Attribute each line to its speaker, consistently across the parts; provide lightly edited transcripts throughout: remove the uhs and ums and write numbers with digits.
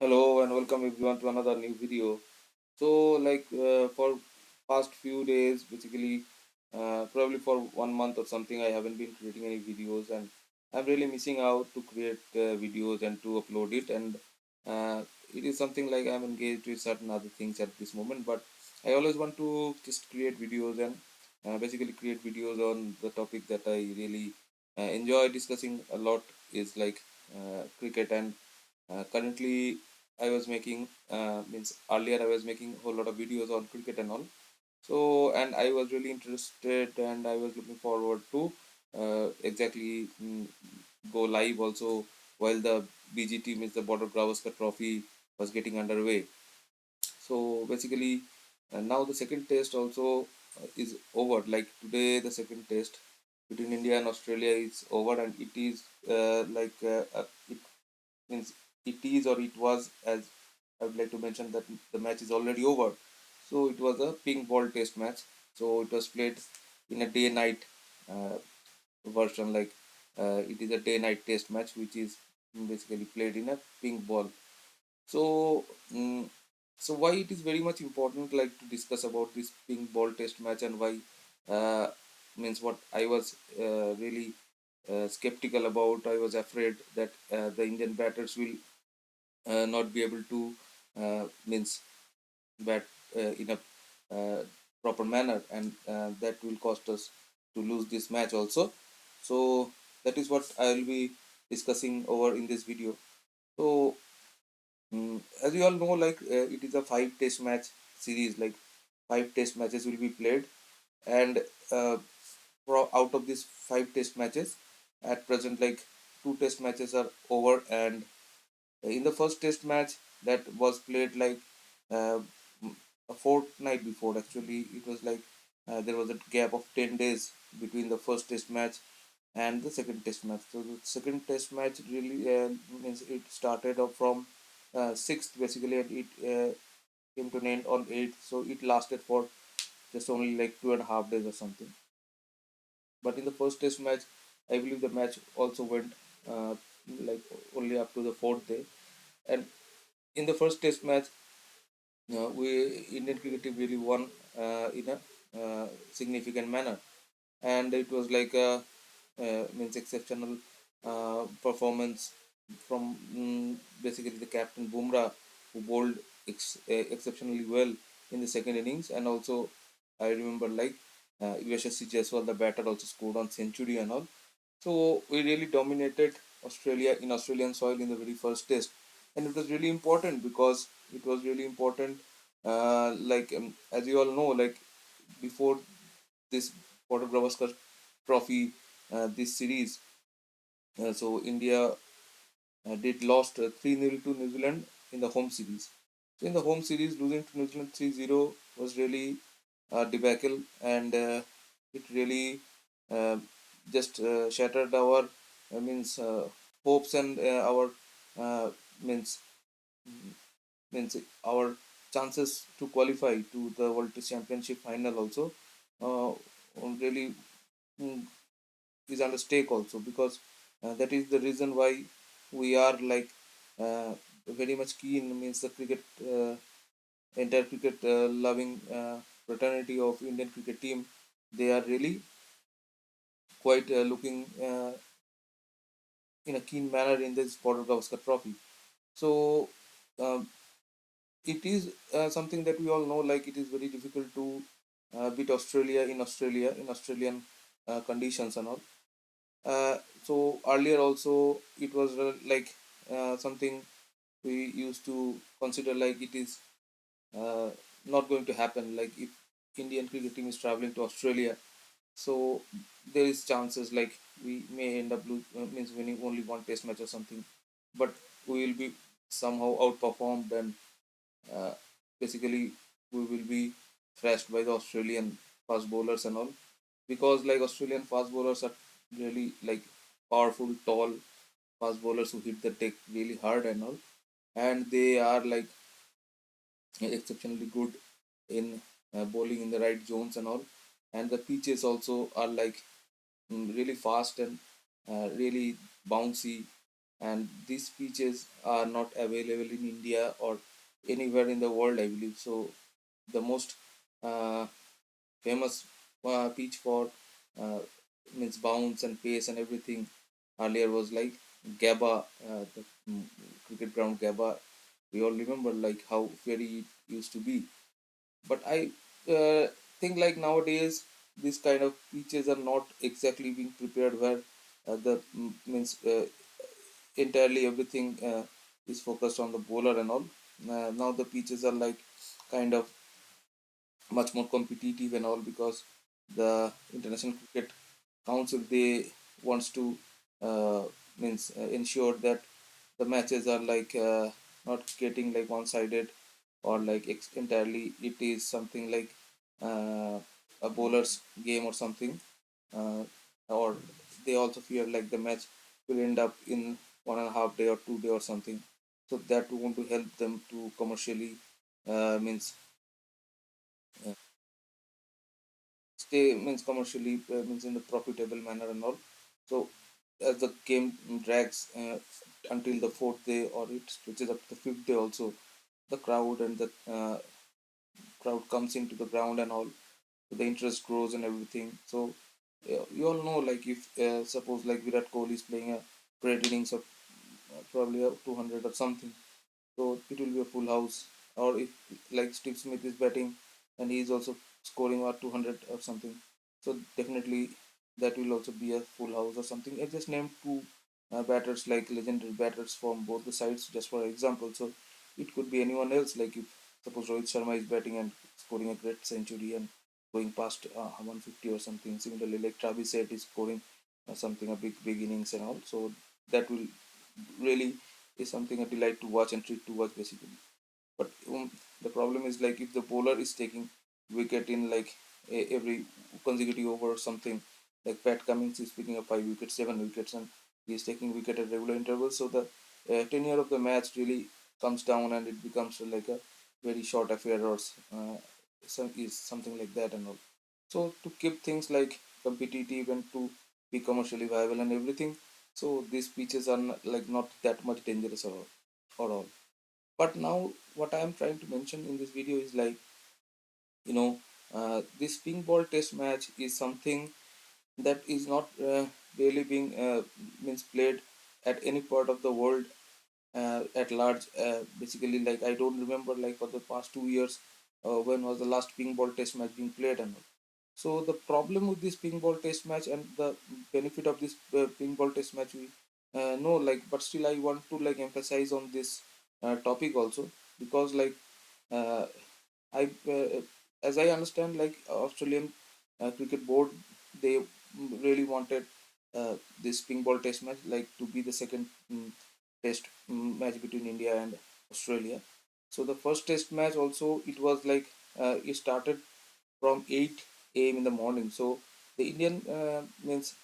Speaker 1: Hello and welcome everyone to another new video. For past few days, basically, probably for 1 month or something, I haven't been creating any videos, and I'm really missing out to create videos and to upload it. And it is something like I'm engaged with certain other things at this moment, but I always want to just create videos and basically create videos on the topic that I really enjoy discussing a lot is like cricket and currently I was making means earlier I was making a whole lot of videos on cricket and all. So and I was really interested and I was looking forward to exactly go live also while the BGT means the Border-Gavaskar Trophy was getting underway. So basically now the second test also is over. Like today the second test between India and Australia is over and it is it means it is or it was, as I would like to mention that the match is already over. So it was a pink ball test match. So it was played in a day night uh, version, like it is a day night test match which is basically played in a pink ball. So so why it is very much important like to discuss about this pink ball test match and why uh, means what I was really skeptical about. I was afraid that the Indian batters will not be able to means bat in a uh, proper manner, and that will cost us to lose this match also. So that is what I will be discussing over in this video. So as you all know, like it is a five test match series, like five test matches will be played, and uh, out of these five test matches at present, like two test matches are over, and in the first test match that was played like uh, a fortnight before, actually it was like there was a gap of 10 days between the first test match and the second test match. So the second test match really means it started off from 6th basically, and it came to an end on 8th, so it lasted for just only like 2.5 days or something. But in the first test match, I believe the match also went uh, like only up to the fourth day. And in the first test match, we Indian cricket team really won in a significant manner, and it was like a means exceptional performance from basically the captain Bumrah, who bowled exceptionally well in the second innings, and also I remember like Yashasvi Jaiswal, the batter, also scored on century and all. So we really dominated Australia in Australian soil in the very first test, and it was really important because it was really important. As you all know, like before this Border-Gavaskar Trophy, this series, so India did lost 3-0 to New Zealand in the home series. So in the home series, losing to New Zealand 3-0 was really a debacle, and it really uh, just shattered our means hopes and our uh, means means our chances to qualify to the World Test Championship final also uh, really mm, is under stake also, because that is the reason why we are like uh, very much keen, means the cricket entire cricket loving fraternity of Indian cricket team, they are really quite looking in a keen manner in this Border-Gavaskar Trophy. So um, it is something that we all know, like it is very difficult to beat Australia in Australian conditions and all. So earlier also it was something we used to consider like it is uh, not going to happen. Like if Indian cricket team is traveling to Australia, so there is chances like we may end up means winning only one test match or something, but we will be somehow outperformed, and uh, basically we will be thrashed by the Australian fast bowlers and all, because like Australian fast bowlers are really like powerful, tall fast bowlers who hit the deck really hard and all, and they are like exceptionally good in bowling in the right zones and all, and the pitches also are like really fast and really bouncy, and these pitches are not available in India or anywhere in the world, I believe. So the most uh, famous pitch for uh, means bounce and pace and everything earlier was like Gaba, the cricket ground Gaba. We all remember like how very it used to be. But I think like nowadays these kind of pitches are not exactly being prepared where the means entirely everything is focused on the bowler and all. Now the pitches are like kind of much more competitive and all because the international cricket council they wants to uh, means ensure that the matches are like not getting like one sided or like entirely it is something like uh, a bowler's game or something, uh, or they also fear like the match will end up in 1.5 day or 2 day or something, so that we want to help them to commercially means stay means commercially means in the profitable manner and all. So as the game drags until the fourth day or it stretches up to the fifth day also, the crowd and the crowd comes into the ground and all, the interest grows and everything. So you all know like if suppose like Virat Kohli is playing a great innings of probably a 200 or something, so it will be a full house. Or if like Steve Smith is batting and he is also scoring at 200 or something, so definitely that will also be a full house or something. I just named two batters like legendary batters from both the sides just for example. So it could be anyone else like if suppose Rohit Sharma is batting and scoring a great century and going past 150 or something. Similarly, like Travis Head is scoring something a big innings and all. So that will really is something a delight to watch and treat to watch basically. But the problem is like if the bowler is taking wicket in like every consecutive over or something, like Pat Cummins is picking up 5 wickets, 7 wickets, and he is taking wicket at regular intervals. So the tenure of the match really comes down and it becomes like a very short affair or is something like that and all. So to keep things like competitive and to be commercially viable and everything, so these pitches are like not that much dangerous or all. But now what I am trying to mention in this video is like you know this ping ball test match is something that is not really being means played at any part of the world at large. Basically, like I don't remember like for the past 2 years when was the last ping ball test match being played and all. So the problem with this ping ball test match and the benefit of this ping ball test match we know like, but still I want to like emphasize on this topic also because like uh, I as I understand like Australian cricket board they really wanted this ping ball test match like to be the second test match between India and Australia. So the first test match also it was like it started from 8 a.m. in the morning. So the Indian means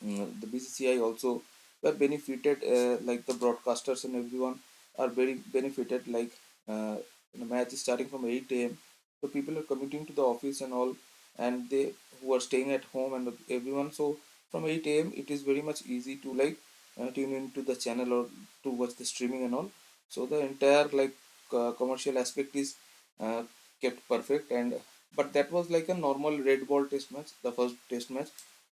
Speaker 1: the BCCI also were benefited like the broadcasters and everyone are very benefited like uh, the match is starting from 8 a.m. So people are commuting to the office and all and they who are staying at home and everyone. So from 8 a.m. it is very much easy to like tune into the channel or to watch the streaming and all. So the entire like commercial aspect is uh, kept perfect and but that was like a normal red ball test match, the first test match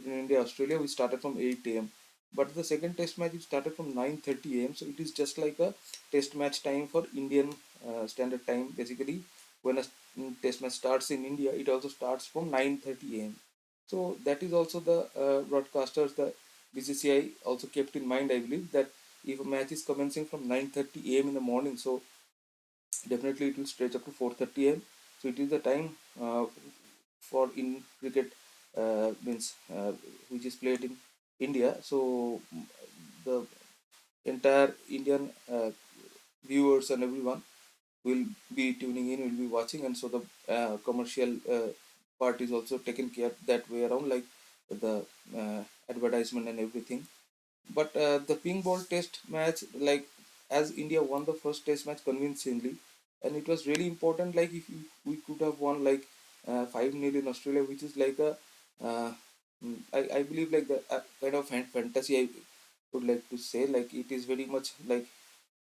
Speaker 1: in India, Australia, we started from 8 a.m. But the second test match it started from 9:30 a.m. So it is just like a test match time for Indian standard time. Basically, when a test match starts in India, it also starts from 9:30 a.m. So that is also the broadcasters, the BCCI also kept in mind, I believe, that if a match is commencing from 9:30 a.m. in the morning, so definitely it will stretch up to 4:30 a.m. So it is the time for in cricket means which is played in India. So the entire Indian viewers and everyone will be tuning in, will be watching, and so the commercial part is also taken care that way around, like the advertisement and everything. But the ping ball test match, like as India won the first test match convincingly, and it was really important. Like if we could have won like 5-0 in Australia, which is like a I believe like the kind of fantasy would like to say, like it is very much like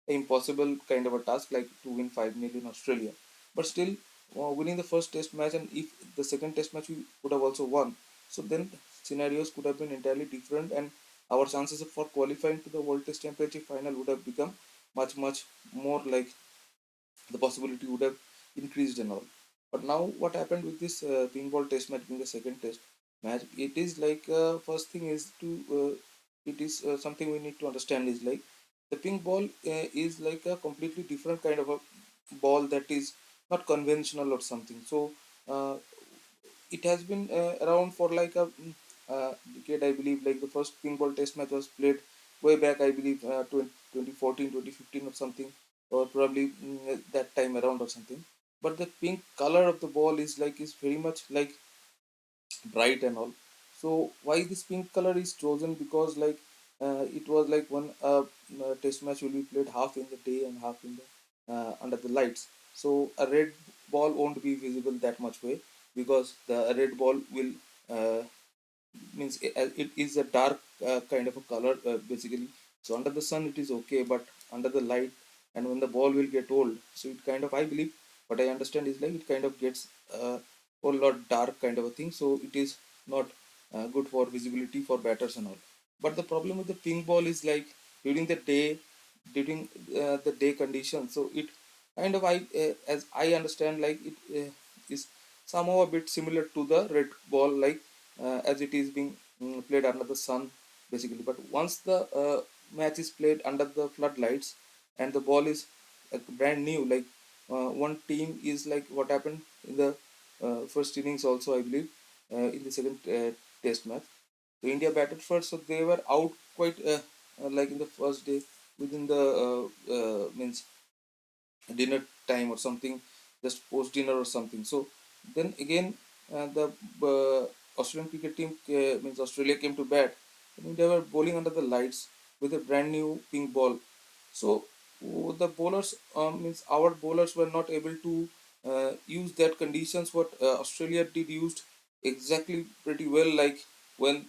Speaker 1: impossible kind of a task, like to win 5-0 in Australia. But still, winning the first test match, and if the second test match we would have also won, so then scenarios could have been entirely different, and our chances for qualifying to the World Test Championship final would have become much more, like the possibility would have increased and all. But now what happened with this ping ball test match being the second test match? It is like first thing is to it is something we need to understand is like the ping ball is like a completely different kind of a ball that is not conventional or something. So uh, it has been around for like a decade, I believe. Like the first ping ball test match was played way back, I believe, 2014, 2015 or something, or probably that time around or something. But the pink color of the ball is like is very much like bright and all. So why this pink color is chosen? Because like it was like one test match will be played half in the day and half in the under the lights. So a red ball won't be visible that much way, because the red ball will uh, means it is a dark kind of a color basically. So under the sun it is okay, but under the light and when the ball will get old, so it kind of, I believe, what I understand is like it kind of gets whole lot dark kind of a thing, so it is not good for visibility for batters and all. But the problem with the pink ball is like during the day, during the day condition, so it kind of, I as I understand, like it is somehow a bit similar to the red ball, like as it is being played under the sun basically. But once the match is played under the floodlights and the ball is brand new, like one team is like what happened in the first innings also, I believe, in the second test match. So India batted first, so they were out quite like in the first day, within the means dinner time or something, just post dinner or something. So then again, the Australian cricket team means Australia came to bat. I mean, they were bowling under the lights with a brand new pink ball. So the bowlers means our bowlers were not able to use that conditions what Australia did used exactly pretty well. Like when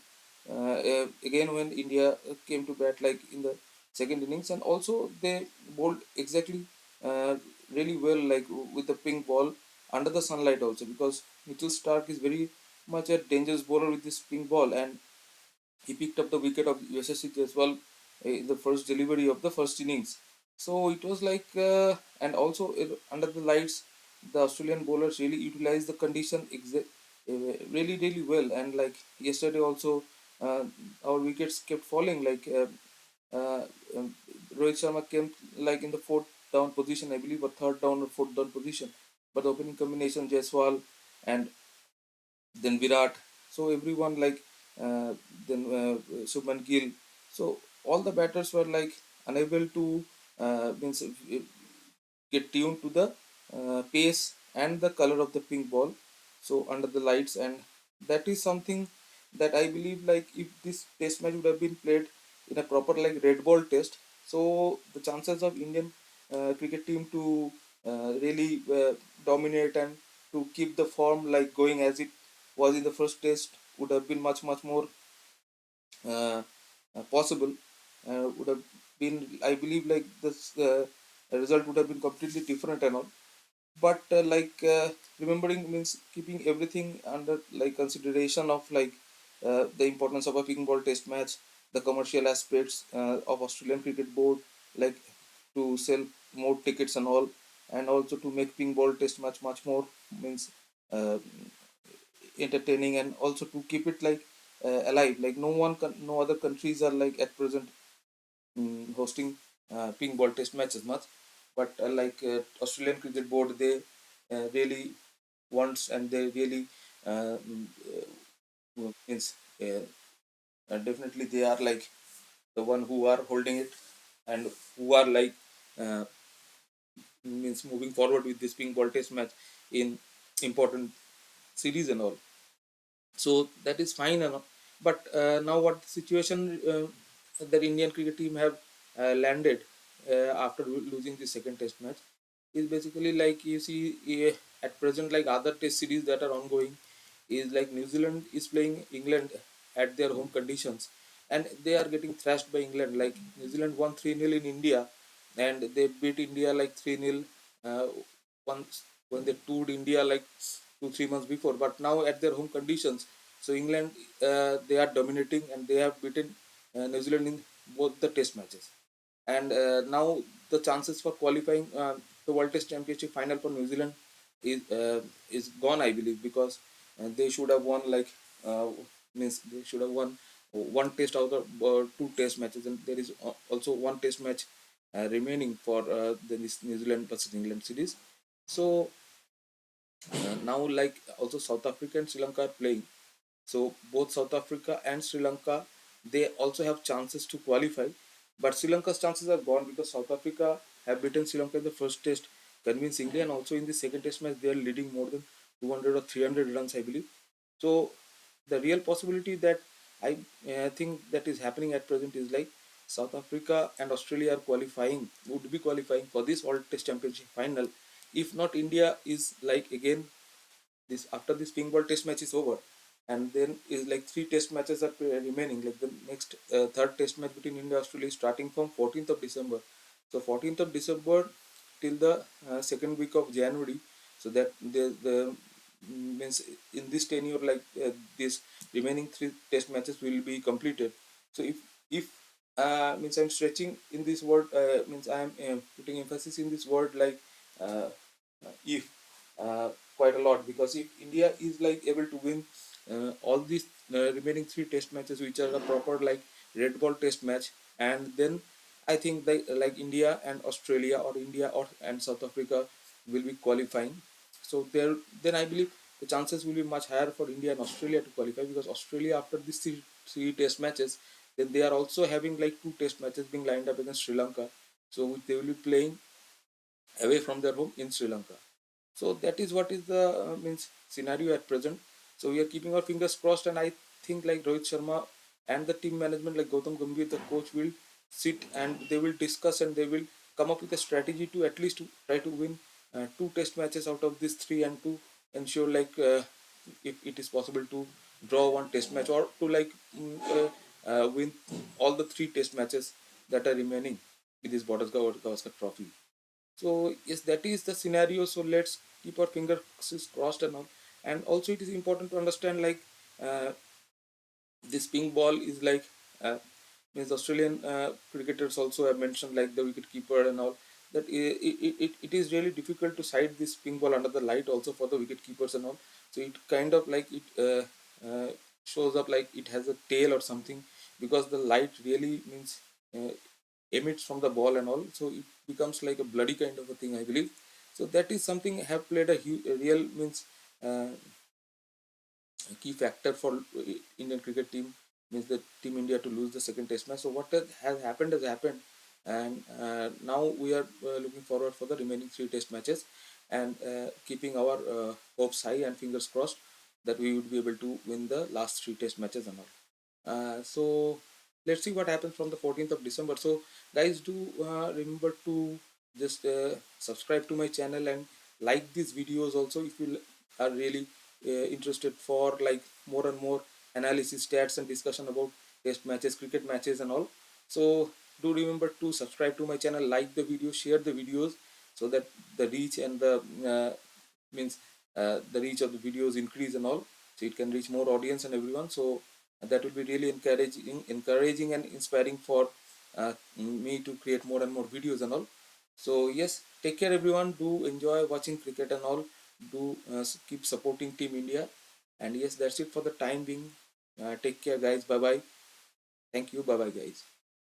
Speaker 1: again when India came to bat, like in the second innings, and also they bowled exactly uh, really well, like with the pink ball under the sunlight also, because Mitchell Stark is very much a dangerous bowler with this pink ball, and he picked up the wicket of USSC as well in the first delivery of the first innings. So it was like, and also under the lights, the Australian bowlers really utilized the condition really well. And like yesterday also, uh, our wickets kept falling. Like uh, um, Rohit Sharma came like in the fourth down position, I believe, or third down or fourth down position. But the opening combination, Jaiswal and then Virat. So everyone like then Subman Gill. So all the batters were like unable to means get tuned to the pace and the color of the pink ball. So under the lights, and that is something that I believe, like if this test match would have been played in a proper like red ball test, so the chances of Indian cricket team to really dominate and to keep the form like going as it was in the first test would have been much more uh, possible. Would have been, I believe, like this result would have been completely different and all. But remembering means keeping everything under like consideration of like the importance of a ping ball test match, the commercial aspects of Australian cricket board, like to sell more tickets and all, and also to make ping ball test match much more means uh, entertaining, and also to keep it like alive. Like no other countries are like at present hosting ping ball test matches much, but Australian cricket board, they really wants, and they really means definitely they are like the one who are holding it, and who are like uh, means moving forward with this ping ball test match in important series and all. So that is fine enough. But now what situation that Indian cricket team have landed after losing the second test match is basically like you see at present, like other test series that are ongoing is like New Zealand is playing England at their home conditions, and they are getting thrashed by England. Like New Zealand won 3-0 in India, and they beat India like 3-0 once when they toured India like 2-3 months before. But now at their home conditions, so England, they are dominating, and they have beaten New Zealand in both the Test matches. And now the chances for qualifying the World Test Championship final for New Zealand is gone, I believe, because they should have won like means they should have won one test out of two test matches, and there is also one test match remaining for the New Zealand versus England series. So now, like, also South Africa and Sri Lanka are playing. So both South Africa and Sri Lanka, they also have chances to qualify, but Sri Lanka's chances are gone because South Africa have beaten Sri Lanka in the first test convincingly, and also in the second test match they are leading more than 200 or 300 runs, I believe. So the real possibility that I think that is happening at present is like South Africa and Australia are qualifying, would be qualifying for this World Test Championship final. If not, India is like again this after this pink ball test match is over, and then is like three test matches are remaining. Like the next third test match between India and Australia is starting from 14th of December. So 14th of December till the second week of January. So that the means in this tenure, like this remaining three test matches will be completed. So if means I'm stretching in this word, means I'm putting emphasis in this word like uh, if quite a lot, because if India is like able to win all these remaining three test matches, which are the proper like red ball test match, and then I think like India and Australia, or India or and South Africa will be qualifying. So there, then I believe the chances will be much higher for India and Australia to qualify, because Australia after these three test matches, then they are also having like two test matches being lined up against Sri Lanka. So they will be playing away from their home in Sri Lanka. So that is what is the means scenario at present. So we are keeping our fingers crossed, and I think like Rohit Sharma and the team management, like Gautam Gambhir, the coach, will sit and they will discuss, and they will come up with a strategy to at least to try to win two test matches out of these three, and to ensure like if it is possible to draw one test match, or to like win all the three test matches that are remaining with this Border-Gavaskar Trophy. So yes, that is the scenario. So let's keep our fingers crossed and all. And also it is important to understand like uh, this pink ball is like means Australian cricketers also have mentioned like the wicket keeper and all, that it is really difficult to sight this pink ball under the light also for the wicket keepers and all. So it kind of like it shows up like it has a tail or something, because the light really means uh, emits from the ball and all, so it becomes like a bloody kind of a thing, I believe. So that is something have played a real means uh, a key factor for Indian cricket team, means the team India to lose the second test match. So what has happened, and now we are looking forward for the remaining three test matches, and keeping our hopes high and fingers crossed that we would be able to win the last three test matches and all. So let's see what happens from the 14th of December. So guys, do remember to just subscribe to my channel and like these videos also if you are really interested for like more and more analysis, stats, and discussion about test matches, cricket matches, and all. So do remember to subscribe to my channel, like the video, share the videos, so that the reach and the means the reach of the videos increase and all, so it can reach more audience and everyone. So that will be really encouraging and inspiring for me to create more and more videos and all. So yes, take care everyone, do enjoy watching cricket and all, do keep supporting Team India, and yes, that's it for the time being. Take care guys, bye bye, thank you, bye bye guys.